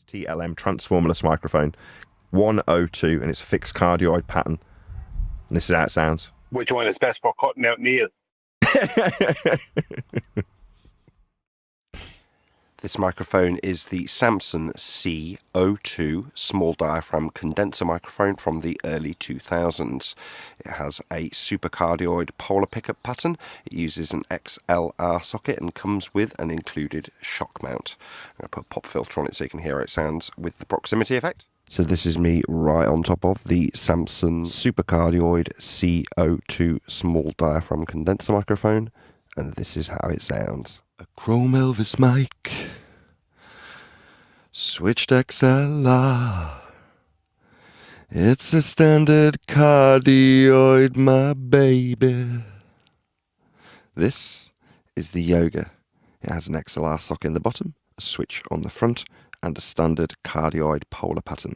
TLM Transformerless microphone, 102, and it's a fixed cardioid pattern. And this is how it sounds. Which one is best for cutting out Neil? This microphone is the Samson C02 small diaphragm condenser microphone from the early 2000s. It has a supercardioid polar pickup pattern. It uses an XLR socket and comes with an included shock mount. I'm going to put a pop filter on it so you can hear how it sounds with the proximity effect. So this is me right on top of the Samson supercardioid C02 small diaphragm condenser microphone, and this is how it sounds. A chrome Elvis mic, switched XLR. It's a standard cardioid, my baby. This is the Yoga. It has an XLR socket in the bottom, a switch on the front, and a standard cardioid polar pattern.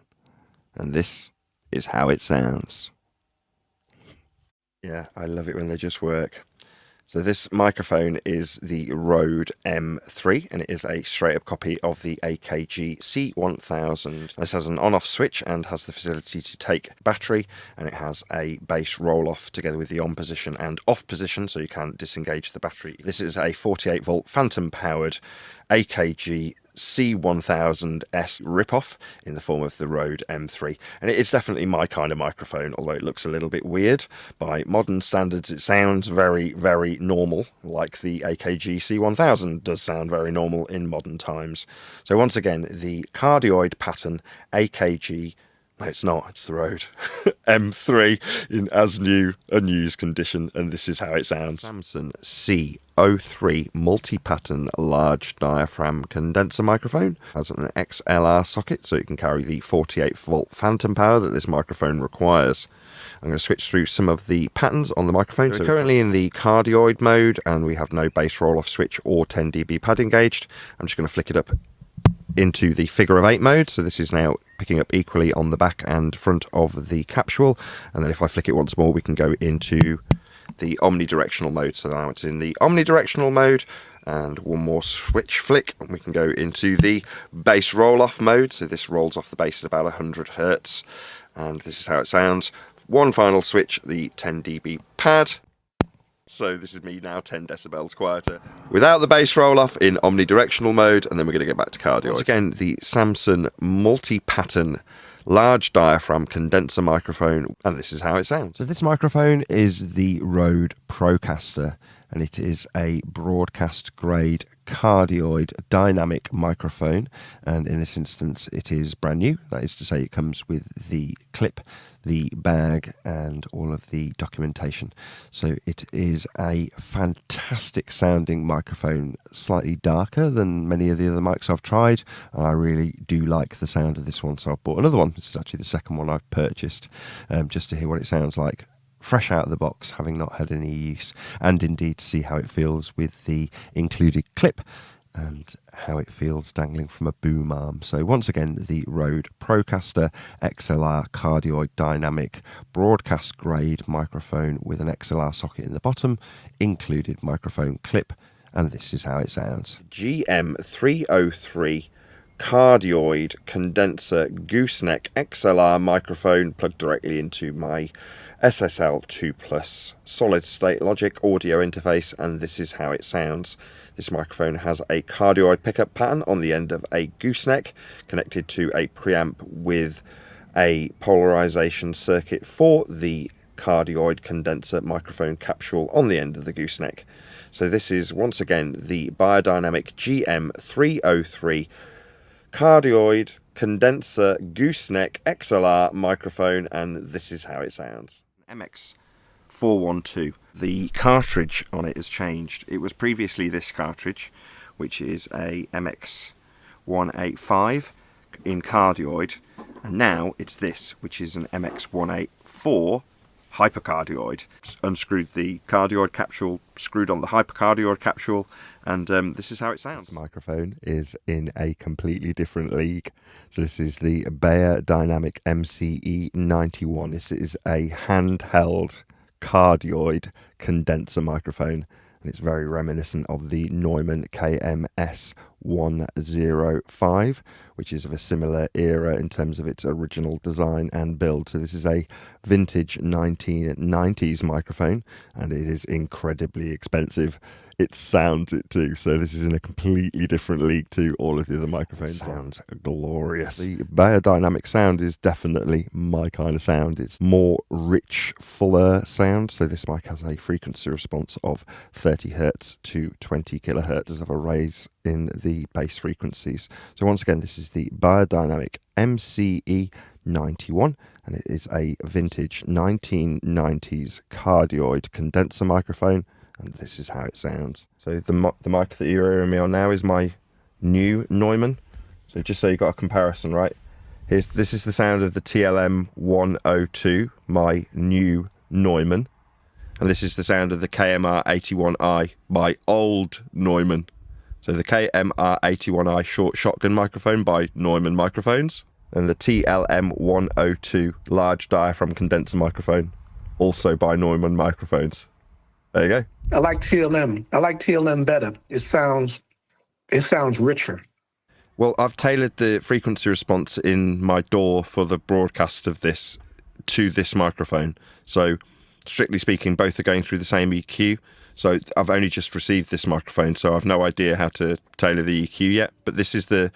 And this is how it sounds. Yeah, I love it when they just work. So this microphone is the Rode M3, and it is a straight-up copy of the AKG C1000. This has an on-off switch and has the facility to take battery, and it has a bass roll-off together with the on position and off position, so you can disengage the battery. This is a 48-volt phantom-powered AKG C1000S rip-off in the form of the Rode M3, and it is definitely my kind of microphone, although it looks a little bit weird. By modern standards, it sounds very, very normal, like the AKG C1000 does sound very normal in modern times. So once again, the cardioid pattern AKG, no it's not, it's the Rode M3 in as new a news condition, and this is how it sounds. Samson C03 multi-pattern large diaphragm condenser microphone has an XLR socket, so you can carry the 48-volt phantom power that this microphone requires. I'm going to switch through some of the patterns on the microphone. So we're currently in the cardioid mode, and we have no bass roll-off switch or 10 dB pad engaged. I'm just going to flick it up into the figure of 8 mode, so this is now picking up equally on the back and front of the capsule, and then if I flick it once more we can go into the omnidirectional mode. So now it's in the omnidirectional mode, and one more switch flick and we can go into the bass roll-off mode. So this rolls off the bass at about 100 Hertz, and this is how it sounds. One final switch, the 10 dB pad. So this is me now 10 decibels quieter without the bass roll-off in omnidirectional mode, and then we're going to get back to cardioid. Once again, the Samson multi-pattern large diaphragm condenser microphone, and this is how it sounds. So this microphone is the Rode Procaster, and it is a broadcast grade cardioid dynamic microphone, and in this instance it is brand new. That is to say, it comes with the clip, the bag, and all of the documentation. So it is a fantastic sounding microphone, slightly darker than many of the other mics I've tried, and I really do like the sound of this one, so I've bought another one. This is actually the second one I've purchased, just to hear what it sounds like fresh out of the box, having not had any use, and indeed see how it feels with the included clip and how it feels dangling from a boom arm. So once again, the Rode Procaster XLR cardioid dynamic broadcast grade microphone with an XLR socket in the bottom, included microphone clip, and this is how it sounds. GM303 cardioid condenser gooseneck XLR microphone plugged directly into my SSL 2 Plus solid state logic audio interface, and this is how it sounds. This microphone has a cardioid pickup pattern on the end of a gooseneck connected to a preamp with a polarization circuit for the cardioid condenser microphone capsule on the end of the gooseneck. So this is once again the Beyerdynamic GM303 cardioid condenser gooseneck XLR microphone, and this is how it sounds. MX412. The cartridge on it has changed. It was previously this cartridge, which is a MX185 in cardioid, and now it's this, which is an MX184 hypercardioid. Unscrewed the cardioid capsule, screwed on the hypercardioid capsule, and this is how it sounds. This microphone is in a completely different league. So this is the Beyerdynamic MCE91. This is a handheld cardioid condenser microphone, and it's very reminiscent of the Neumann KMS 105, which is of a similar era in terms of its original design and build. So this is a vintage 1990s microphone, and it is incredibly expensive. It sounds it too, so this is in a completely different league to all of the other microphones. It sounds glorious. The Beyerdynamic sound is definitely my kind of sound. It's more rich, fuller sound. So this mic has a frequency response of 30 hertz to 20 kilohertz. Does have a raise in the bass frequencies. So once again, this is the Beyerdynamic MCE 91, and it is a vintage 1990s cardioid condenser microphone. And this is how it sounds. So the mic that you're hearing me on now is my new Neumann. So just so you got a comparison, right? This is the sound of the TLM 102, my new Neumann. And this is the sound of the KMR 81i, my old Neumann. So the KMR 81i short shotgun microphone by Neumann Microphones. And the TLM 102 large diaphragm condenser microphone, also by Neumann Microphones. There you go. I like TLM. I like TLM better. It sounds richer. Well, I've tailored the frequency response in my DAW for the broadcast of this to this microphone. So, strictly speaking, both are going through the same EQ. So I've only just received this microphone, so I've no idea how to tailor the EQ yet. But this is the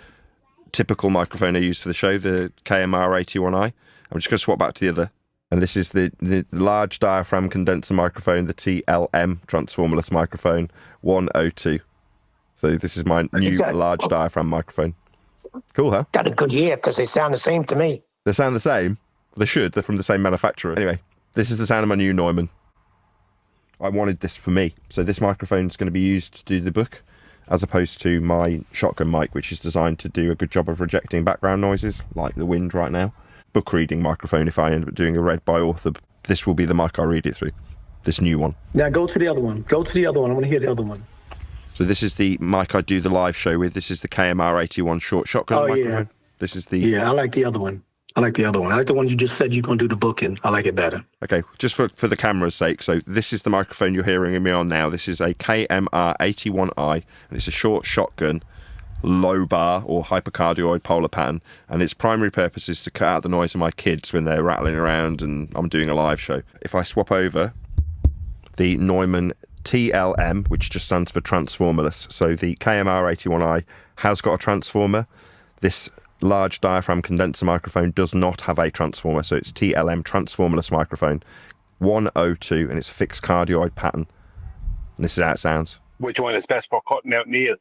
typical microphone I use for the show, the KMR 81i. I'm just going to swap back to the other. And this is the large diaphragm condenser microphone, the TLM Transformerless microphone 102. So this is my new large diaphragm microphone. Cool, huh? Got a good year because they sound the same to me. They sound the same? They should. They're from the same manufacturer. Anyway, this is the sound of my new Neumann. I wanted this for me. So this microphone is going to be used to do the book, as opposed to my shotgun mic, which is designed to do a good job of rejecting background noises, like the wind right now. Book reading microphone. If I end up doing a read by author, this will be the mic I read it through. This new one. Now go to the other one. Go to the other one. I want to hear the other one. So this is the mic I do the live show with. This is the KMR 81 short shotgun microphone. Yeah. This is the... Yeah, I like the other one. I like the other one. I like the one you just said you're going to do the booking. I like it better. Okay, just for the camera's sake. So this is the microphone you're hearing me on now. This is a KMR 81i, and it's a short shotgun, low bar or hypercardioid polar pattern, and its primary purpose is to cut out the noise of my kids when they're rattling around and I'm doing a live show. If I swap over the Neumann TLM, which just stands for Transformerless, so the KMR 81i has got a transformer. This large diaphragm condenser microphone does not have a transformer, so it's TLM Transformerless microphone 102, and it's a fixed cardioid pattern. And this is how it sounds. Which one is best for cutting out nails?